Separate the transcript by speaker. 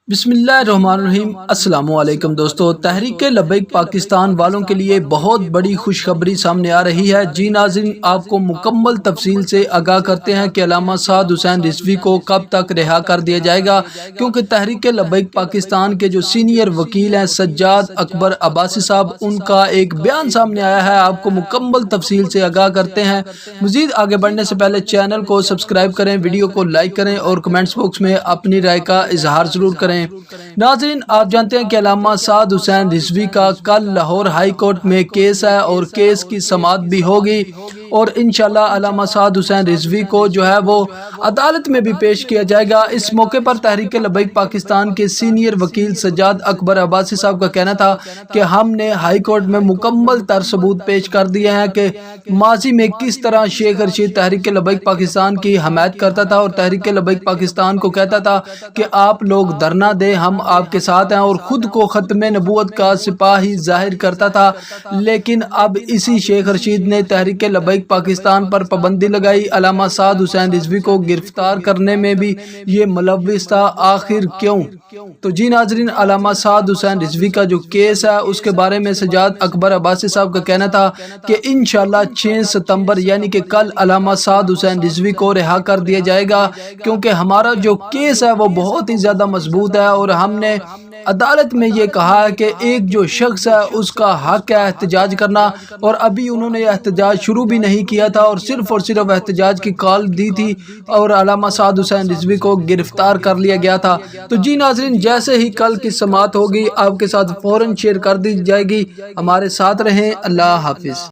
Speaker 1: بسم اللہ الرحمن الرحیم۔ السلام علیکم دوستو، تحریک لبیک پاکستان والوں کے لیے بہت بڑی خوشخبری سامنے آ رہی ہے۔ جی ناظرین، آپ کو مکمل تفصیل سے آگاہ کرتے ہیں کہ علامہ سعد حسین رضوی کو کب تک رہا کر دیا جائے گا، کیونکہ تحریک لبیک پاکستان کے جو سینئر وکیل ہیں سجاد اکبر عباسی صاحب، ان کا ایک بیان سامنے آیا ہے۔ آپ کو مکمل تفصیل سے آگاہ کرتے ہیں۔ مزید آگے بڑھنے سے پہلے چینل کو سبسکرائب کریں، ویڈیو کو لائک کریں اور کمنٹس باکس میں اپنی رائے کا اظہار ضرور کریں۔ ناظرین، آپ جانتے ہیں کہ علامہ سعد حسین رضوی کا کل لاہور ہائی کورٹ میں کیس ہے اور کیس کی سماعت بھی ہوگی، اور انشاءاللہ علامہ سعد حسین رضوی کو جو ہے وہ عدالت میں بھی پیش کیا جائے گا۔ اس موقع پر تحریک لبیک پاکستان کے سینئر وکیل سجاد اکبر عباسی صاحب کا کہنا تھا کہ ہم نے ہائی کورٹ میں مکمل تر ثبوت پیش کر دیے ہیں کہ ماضی میں کس طرح شیخ رشید تحریک لبیک پاکستان کی حمایت کرتا تھا اور تحریک لبیک پاکستان کو کہتا تھا کہ آپ لوگ دھرنا دیں، ہم آپ کے ساتھ ہیں، اور خود کو ختم نبوت کا سپاہی ظاہر کرتا تھا۔ لیکن اب اسی شیخ رشید نے تحریک لبیک پاکستان پر پابندی لگائی، علامہ سعد حسین رضوی کو گرفتار کرنے میں بھی یہ ملوث تھا، آخر کیوں؟ تو جی ناظرین، علامہ سعد حسین رضوی کا جو کیس ہے اس کے بارے میں سجاد اکبر عباسی صاحب کا کہنا تھا کہ انشاءاللہ 6 ستمبر یعنی کہ کل علامہ سعد حسین رضوی کو رہا کر دیا جائے گا، کیونکہ ہمارا جو کیس ہے وہ بہت ہی زیادہ مضبوط ہے، اور ہم نے عدالت میں یہ کہا ہے کہ ایک جو شخص ہے اس کا حق ہے احتجاج کرنا، اور ابھی انہوں نے احتجاج شروع بھی نہیں کیا تھا اور صرف احتجاج کی کال دی تھی، اور علامہ سعد حسین رضوی کو گرفتار کر لیا گیا تھا۔ تو جی ناظرین، جیسے ہی کل کی سماعت ہوگی آپ کے ساتھ فوراً شیئر کر دی جائے گی۔ ہمارے ساتھ رہیں۔ اللہ حافظ۔